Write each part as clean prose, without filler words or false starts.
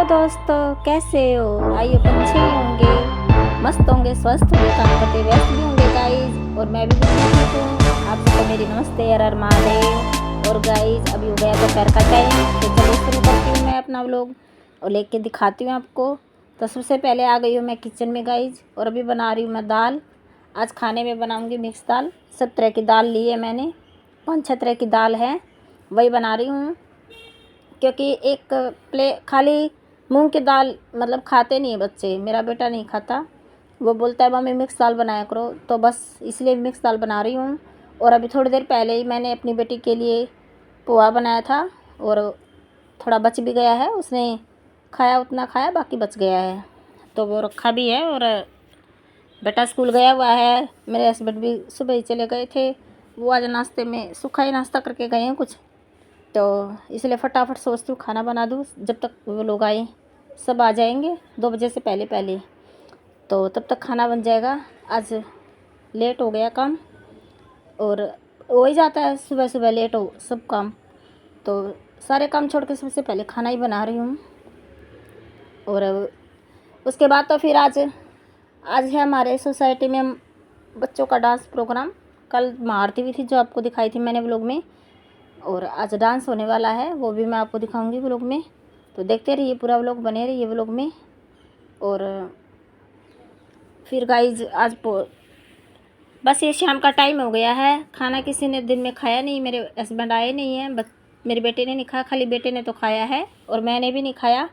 दोस्तों, कैसे हो? आई अपन अच्छे ही होंगे, मस्त होंगे, स्वस्थ होंगे, काम करते व्यस्त भी होंगे गाइज। और मैं भी बिल्कुल ठीक हूँ। आप सबको मेरी नमस्ते, हर हर महादेव। और गाइज अभी हो गया दोपहर का टाइम, तो चलो शुरू करती हूँ मैं अपना व्लॉग और लेके दिखाती हूँ आपको। तो सबसे पहले आ गई हूँ मैं किचन में गाइज, और अभी बना रही हूँ मैं दाल। आज खाने में बनाऊँगी मिक्स दाल। सब तरह की दाल ली है मैंने, 5-6 तरह की दाल है, वही बना रही हूँ। क्योंकि एक खाली मूंग की दाल मतलब खाते नहीं है बच्चे, मेरा बेटा नहीं खाता, वो बोलता है मम्मी मिक्स दाल बनाया करो, तो बस इसलिए मिक्स दाल बना रही हूँ। और अभी थोड़ी देर पहले ही मैंने अपनी बेटी के लिए पोहा बनाया था, और थोड़ा बच भी गया है, उसने खाया उतना खाया, बाकी बच गया है तो वो रखा भी है। और बेटा स्कूल गया हुआ है, मेरे हस्बैंड भी सुबह ही चले गए थे, वो आज नाश्ते में सूखा ही नाश्ता करके गए हैं कुछ, तो इसलिए फटाफट सोचती हूँ खाना बना दूँ जब तक वो लोग आए। सब आ जाएंगे 2 बजे से पहले पहले, तो तब तक खाना बन जाएगा। आज लेट हो गया काम, और हो ही जाता है सुबह सुबह लेट हो सब काम, तो सारे काम छोड़ के सबसे पहले खाना ही बना रही हूँ। और उसके बाद तो फिर आज है हमारे सोसाइटी में बच्चों का डांस प्रोग्राम। कल महाआरती भी थी जो आपको दिखाई थी मैंने व्लॉग में, और आज डांस होने वाला है, वो भी मैं आपको दिखाऊंगी व्लॉग में, तो देखते रहिए, पूरा व्लॉग बने रहिए व्लॉग में। और फिर गाइज आज बस ये शाम का टाइम हो गया है, खाना किसी ने दिन में खाया नहीं, मेरे हस्बैंड आए नहीं हैं, बस मेरे बेटे ने नहीं खाया, खाली बेटे ने तो खाया है और मैंने भी नहीं खाया,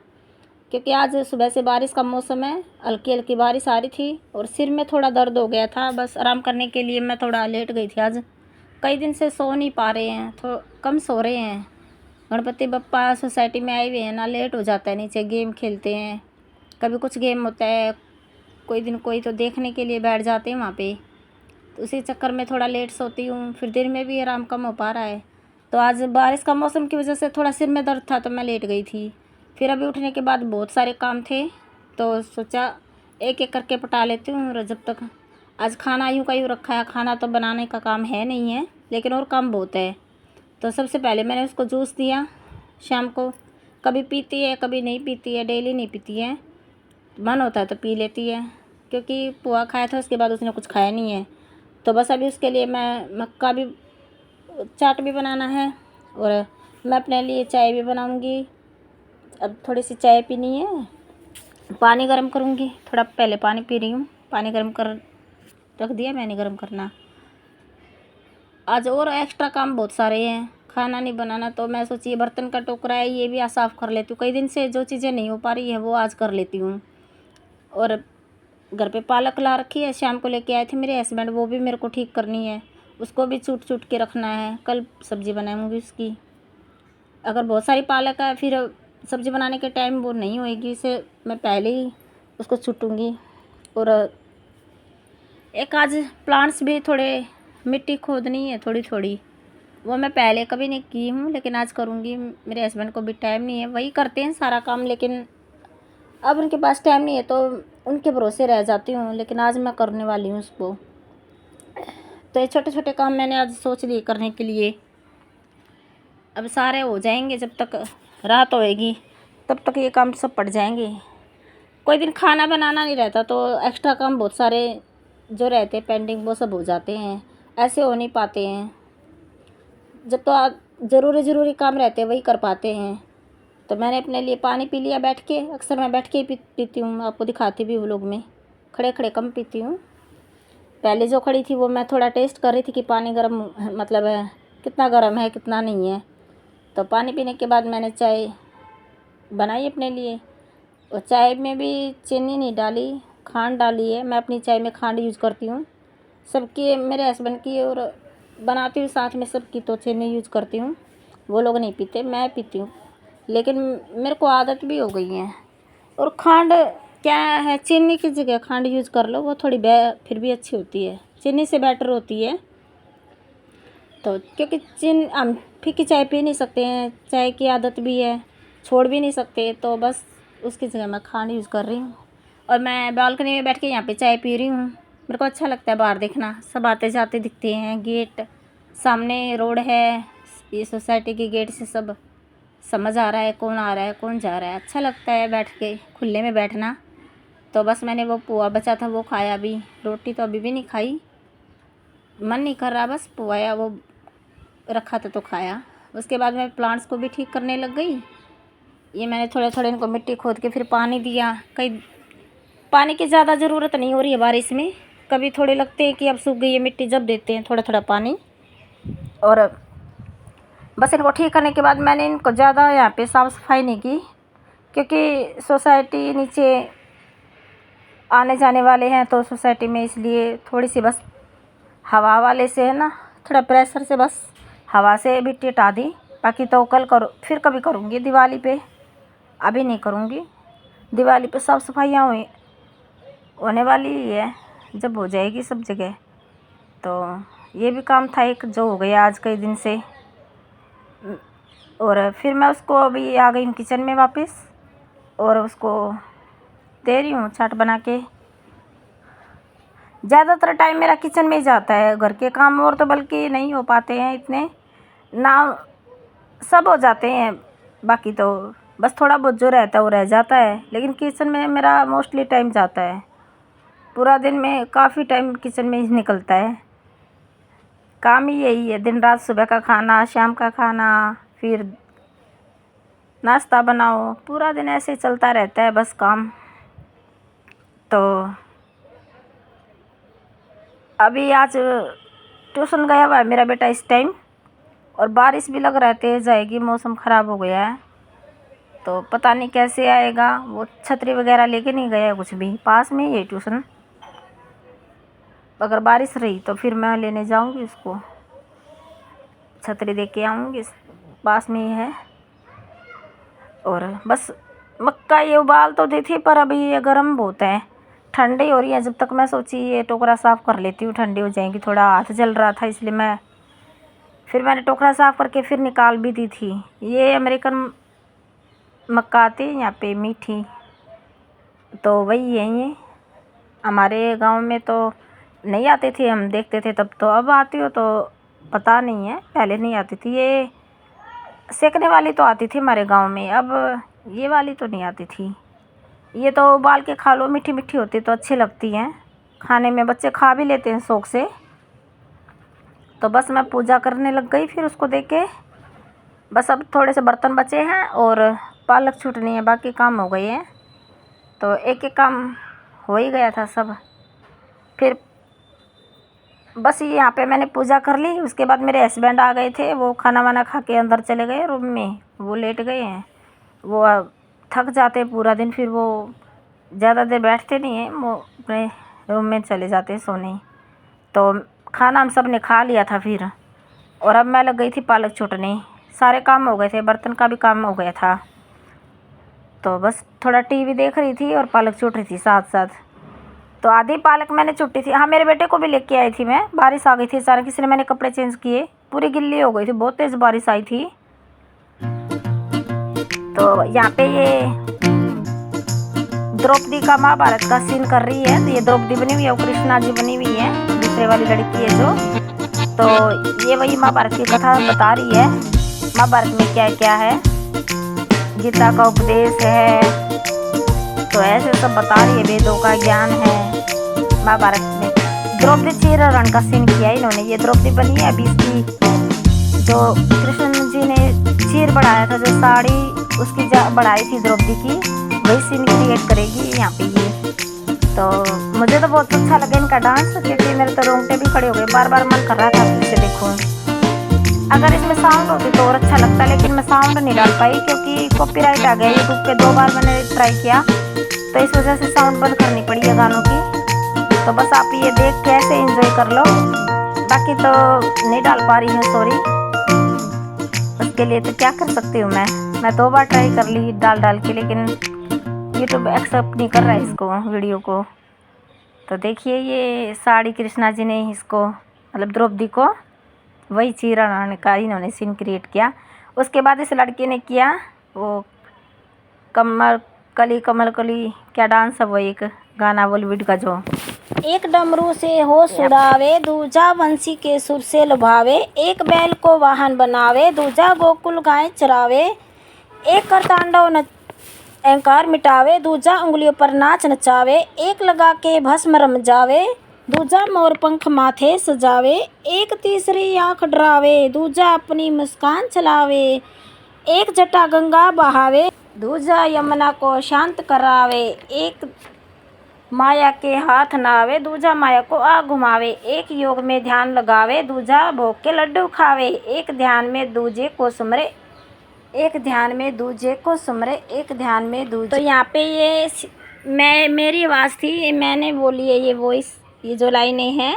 क्योंकि आज सुबह से बारिश का मौसम है, हल्की हल्की बारिश आ रही थी और सिर में थोड़ा दर्द हो गया था, बस आराम करने के लिए मैं थोड़ा लेट गई थी। आज कई दिन से सो नहीं पा रहे हैं, तो कम सो रहे हैं। गणपति बप्पा सोसाइटी में आए हुए हैं ना, लेट हो जाता है, नीचे गेम खेलते हैं, कभी कुछ गेम होता है, कोई दिन कोई तो देखने के लिए बैठ जाते हैं वहाँ पे, तो उसी चक्कर में थोड़ा लेट सोती हूँ, फिर दिन में भी आराम कम हो पा रहा है। तो आज बारिश का मौसम की वजह से थोड़ा सिर में दर्द था, तो मैं लेट गई थी। फिर अभी उठने के बाद बहुत सारे काम थे, तो सोचा एक एक करके पटा लेती हूँ। और जब तक आज खाना यूँ का यूँ रखा है, खाना तो बनाने का काम है नहीं है, लेकिन और काम बहुत है। तो सबसे पहले मैंने उसको जूस दिया शाम को, कभी पीती है कभी नहीं पीती है, डेली नहीं पीती है, मन होता है तो पी लेती है, क्योंकि पोहा खाया था उसके बाद उसने कुछ खाया नहीं है। तो बस अभी उसके लिए मैं मक्का भी चाट भी बनाना है, और मैं अपने लिए चाय भी बनाऊंगी। अब थोड़ी सी चाय पीनी है, पानी गर्म करूंगी, थोड़ा पहले पानी पी रही हूँ, पानी गर्म कर रख दिया मैंने गर्म करना। आज और एक्स्ट्रा काम बहुत सारे हैं, खाना नहीं बनाना, तो मैं सोची बर्तन का टोकरा है ये भी आज साफ़ कर लेती हूँ, कई दिन से जो चीज़ें नहीं हो पा रही है वो आज कर लेती हूँ। और घर पे पालक ला रखी है, शाम को लेके आए थे मेरे हस्बैंड, वो भी मेरे को ठीक करनी है, उसको भी चूट चूट के रखना है, कल सब्ज़ी बनाऊँगी उसकी। अगर बहुत सारी पालक है फिर सब्ज़ी बनाने के टाइम वो नहीं होएगी, इसे मैं पहले ही उसको छूटूँगी। और एक आज प्लांट्स भी थोड़े मिट्टी खोदनी है थोड़ी थोड़ी, वो मैं पहले कभी नहीं की हूँ, लेकिन आज करूँगी। मेरे हस्बैंड को भी टाइम नहीं है, वही करते हैं सारा काम, लेकिन अब उनके पास टाइम नहीं है तो उनके भरोसे रह जाती हूँ, लेकिन आज मैं करने वाली हूँ उसको। तो ये छोटे छोटे काम मैंने आज सोच लिए करने के लिए, अब सारे हो जाएंगे, जब तक रात होएगी तब तक ये काम सब पड़ जाएंगे। कोई दिन खाना बनाना नहीं रहता तो एक्स्ट्रा काम बहुत सारे जो रहते हैं पेंडिंग वो सब हो जाते हैं, ऐसे हो नहीं पाते हैं। जब तो ज़रूरी काम रहते हैं वही कर पाते हैं। तो मैंने अपने लिए पानी पी लिया बैठ के, अक्सर मैं बैठ के ही पीती हूँ, आपको दिखाती भी हूँ लोग में, खड़े खड़े कम पीती हूँ। पहले जो खड़ी थी वो मैं थोड़ा टेस्ट कर रही थी कि पानी गर्म मतलब है कितना गर्म है कितना नहीं है। तो पानी पीने के बाद मैंने चाय बनाई अपने लिए, और चाय में भी चीनी नहीं डाली, खांड डाली है। मैं अपनी चाय में खांड यूज़ करती हूँ, सबकी मेरे हस्बैंड की और बनाती हूँ साथ में सबकी, तो चीनी यूज़ करती हूँ। वो लोग नहीं पीते, मैं पीती हूँ, लेकिन मेरे को आदत भी हो गई है। और खांड क्या है, चीनी की जगह खांड यूज़ कर लो, वो थोड़ी फिर भी अच्छी होती है, चीनी से बेटर होती है। तो क्योंकि हम फीकी चाय पी नहीं सकते हैं, चाय की आदत भी है, छोड़ भी नहीं सकते, तो बस उसकी जगह मैं खांड यूज़ कर रही हूँ। और मैं बालकनी में बैठ के यहाँ पे चाय पी रही हूँ, मेरे को अच्छा लगता है बाहर देखना, सब आते जाते दिखते हैं, गेट सामने रोड है, ये सोसाइटी के गेट से सब समझ आ रहा है कौन आ रहा है कौन जा रहा है। अच्छा लगता है बैठ के खुले में बैठना। तो बस मैंने वो पोहा बचा था वो खाया। अभी रोटी तो अभी भी नहीं खाई, मन नहीं कर रहा, बस पोहा या वो रखा था तो खाया। उसके बाद मैं प्लांट्स को भी ठीक करने लग गई। ये मैंने थोड़े थोड़े इनको मिट्टी खोद के फिर पानी दिया। कई पानी की ज़्यादा ज़रूरत नहीं हो रही है बारिश में, कभी थोड़े लगते हैं कि अब सूख गई है मिट्टी, जब देते हैं थोड़ा थोड़ा पानी। और बस इनको ठीक करने के बाद मैंने इनको ज़्यादा यहाँ पे साफ़ सफाई नहीं की, क्योंकि सोसाइटी नीचे आने जाने वाले हैं तो सोसाइटी में, इसलिए थोड़ी सी बस हवा वाले से है ना, थोड़ा प्रेशर से बस हवा से मिट्टी हटा दी। बाकी तो कल करो, फिर कभी करूँगी दिवाली पे, अभी नहीं करूँगी। दिवाली पे साफ़ सफाइयाँ होने वाली ही है, जब हो जाएगी सब जगह। तो ये भी काम था एक जो हो गया आज कई दिन से। और फिर मैं उसको अभी आ गई हूँ किचन में वापस, और उसको दे रही हूँ चाट बना के। ज़्यादातर टाइम मेरा किचन में ही जाता है, घर के काम और तो बल्कि नहीं हो पाते हैं इतने ना, सब हो जाते हैं। बाकी तो बस थोड़ा बहुत जो रहता है वो रह जाता है, लेकिन किचन में मेरा मोस्टली टाइम जाता है। पूरा दिन में काफ़ी टाइम किचन में ही निकलता है। काम ही यही है, दिन रात, सुबह का खाना, शाम का खाना, फिर नाश्ता बनाओ, पूरा दिन ऐसे ही चलता रहता है बस काम। तो अभी आज ट्यूशन गया हुआ है मेरा बेटा इस टाइम, और बारिश भी लग रहा है तेज़ आएगी, मौसम ख़राब हो गया है तो पता नहीं कैसे आएगा। वो छतरी वगैरह लेके नहीं गया कुछ भी, पास में ही है ट्यूशन। अगर बारिश रही तो फिर मैं लेने जाऊंगी उसको, छतरी दे के आऊँगी, पास में ही है। और बस मक्का ये उबाल तो दी थी, पर अभी ये गर्म बहुत है, ठंडी हो रही है। जब तक मैं सोची ये टोकरा साफ़ कर लेती हूँ, ठंडी हो जाएंगी। थोड़ा हाथ जल रहा था इसलिए मैंने टोकरा साफ़ करके फिर निकाल भी दी थी। ये अमेरिकन मक्का आती है यहाँ पे मीठी, तो वही है ये। हमारे गांव में तो नहीं आते थे, हम देखते थे तब तो, अब आती हो तो पता नहीं है, पहले नहीं आती थी। ये सेकने वाली तो आती थी हमारे गांव में, अब ये वाली तो नहीं आती थी। ये तो उबाल के खा लो, मीठी मीठी होती तो अच्छी लगती हैं खाने में, बच्चे खा भी लेते हैं शौक़ से। तो बस मैं पूजा करने लग गई फिर उसको देख के। बस अब थोड़े से बर्तन बचे हैं और पालक छूटनी है, बाकी काम हो गए हैं। तो एक एक काम हो ही गया था सब। फिर बस ये यहाँ पे मैंने पूजा कर ली। उसके बाद मेरे हस्बैंड आ गए थे, वो खाना वाना खा के अंदर चले गए रूम में, वो लेट गए हैं। वो अब थक जाते हैं पूरा दिन, फिर वो ज़्यादा देर बैठते नहीं हैं, वो अपने रूम में चले जाते हैं सोने। तो खाना हम सब ने खा लिया था फिर, और अब मैं लग गई थी पालक छूटने। सारे काम हो गए थे, बर्तन का भी काम हो गया था। तो बस थोड़ा टीवी देख रही थी और पालक छूट रही थी साथ साथ। तो आधी पालक मैंने छुट्टी थी। हाँ, मेरे बेटे को भी लेके आई थी मैं, बारिश आ गई थी अचानक, इसलिए मैंने कपड़े चेंज किए, पूरी गिल्ली हो गई थी, बहुत तेज़ बारिश आई थी। तो यहाँ पे ये द्रौपदी का महाभारत का सीन कर रही है। तो ये द्रौपदी बनी हुई है, कृष्णा जी बनी हुई है, दूसरे वाली लड़की है जो। तो ये वही महाभारत की कथा बता रही है, महाभारत में क्या क्या है, गीता का उपदेश है, तो ऐसे सब बता रही है, वेदों का ज्ञान है महाभारत में। द्रौपदी चीर हरण का सीन किया है इन्होंने। ये द्रौपदी बनी है अभी, इसकी जो कृष्ण जी ने चीर बढ़ाया था, जो साड़ी उसकी बढ़ाई थी द्रौपदी की, वही सीन क्रिएट करेगी यहाँ पे ये। तो मुझे तो बहुत अच्छा लगा इनका डांस, क्योंकि मेरे तो रोंगटे भी खड़े हो गए, बार बार मन कर रहा था इसे देखो। अगर इसमें साउंड होती तो और अच्छा लगता, लेकिन मैं साउंड नहीं डाल पाई क्योंकि कॉपीराइट आ गया यूट्यूब पे। 2 बार मैंने ट्राई किया, तो इस वजह से साउंड बंद करनी पड़ी है गानों की। तो बस आप ये देख के ऐसे एंजॉय कर लो, बाकी तो नहीं डाल पा रही हूँ, सॉरी। उसके लिए तो क्या कर सकती हूँ मैं 2 बार ट्राई कर ली डाल के, लेकिन यूट्यूब एक्सेप्ट नहीं कर रहा है इसको, वीडियो को। तो देखिए ये साड़ी कृष्णा जी ने इसको, मतलब द्रौपदी को, वही चीरा का इन्होंने सीन क्रिएट किया। उसके बाद इस लड़की ने किया वो कमल कली क्या डांस है, वो एक गाना बॉलीवुड का, जो एक डमरू से हो सुरावे, दूजा बंसी के सुर से लुभावे, एक बैल को वाहन बनावे, दूजा गोकुल गाय चरावे, एक कर तांडव न अहंकार मिटावे, दूजा उंगलियों पर नाच नचावे, एक लगा के भस्म रम जावे, दूजा मोर पंख माथे सजावे, एक तीसरी आंख डरावे, दूजा अपनी मुस्कान चलावे, एक जटा गंगा बहावे, दूजा यमुना को शांत करावे, एक माया के हाथ नावे, दूजा माया को आग घुमावे, एक योग में ध्यान लगावे, दूजा भोग के लड्डू खावे, एक ध्यान में दूजे को सुमरे, एक ध्यान में दूजे को सुमरे, एक ध्यान में दूजे। तो यहाँ पे ये मेरी आवाज़ थी, मैंने बोली है ये वॉइस, ये जो लाइनें हैं,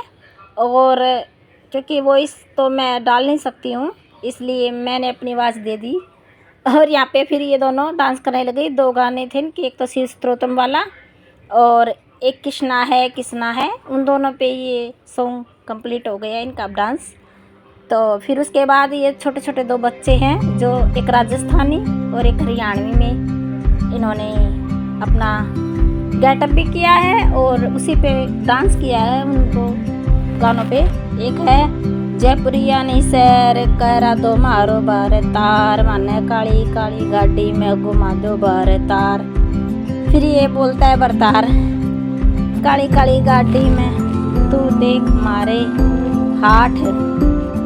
और क्योंकि वॉइस तो मैं डाल नहीं सकती हूँ इसलिए मैंने अपनी आवाज़ दे दी। और यहाँ पे फिर ये दोनों डांस करने लगे। दो गाने थे इनके, एक तो शिव स्तोत्रम वाला और एक कृष्णा है किसना है, उन दोनों पे ये सॉन्ग कंप्लीट हो गया इनका डांस। तो फिर उसके बाद ये छोटे छोटे दो बच्चे हैं, जो एक राजस्थानी और एक हरियाणवी में इन्होंने अपना गेटअप भी किया है और उसी पे डांस किया है उनको गानों पे। एक है जयपुरिया नी सैर करा दो मारो बार तार, माने काली काली गाड़ी में घुमा दो बार तार। फिर ये बोलता है बरतार, काली काली गाड़ी में तू देख मारे हाथ,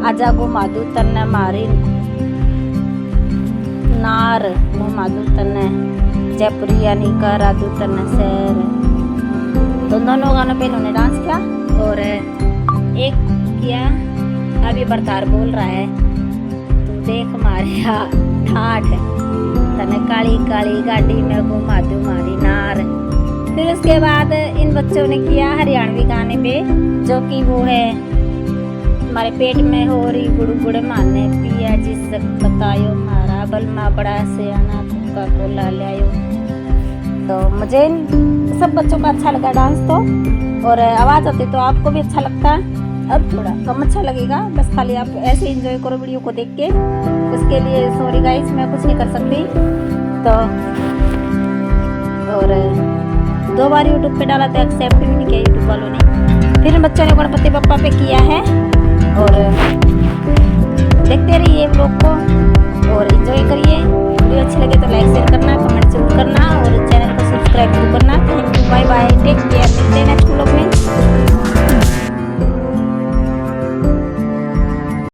आजा घुमा दू तन्ने मारी नार, घुमा दू तन्ने जयपुरिया नी करा दू तन्ने सैर। तो दोनों गानों पे इन्होंने डांस किया। और एक किया, अब ये बरतार बोल रहा है, तू देख मारे ठाठ, तने काली काली गाड़ी में घुमा दू मारी नार। फिर उसके बाद इन बच्चों ने किया हरियाणवी गाने पे, जो कि वो है हमारे पेट में हो रही गुड़ गुड़ माने पिया जिस बतायो मारा बलमा बड़ा से आना कोका कोला ले आयो। तो मुझे सब बच्चों का अच्छा लगा डांस तो, और आवाज़ आती तो आपको भी अच्छा लगता है। अब थोड़ा कम अच्छा लगेगा, बस खाली आप ऐसे एंजॉय करो वीडियो को देख के। उसके लिए सॉरी गाइस, मैं कुछ नहीं कर सकती। तो और 2 बार यूट्यूब पे डाला तो एक्सेप्ट भी नहीं किया यूट्यूब वालों ने। फिर बच्चों ने गणपति बप्पा पे किया है। और देखते रहिए व्लॉग को और एंजॉय करिए। वीडियो अच्छी लगे तो लाइक शेयर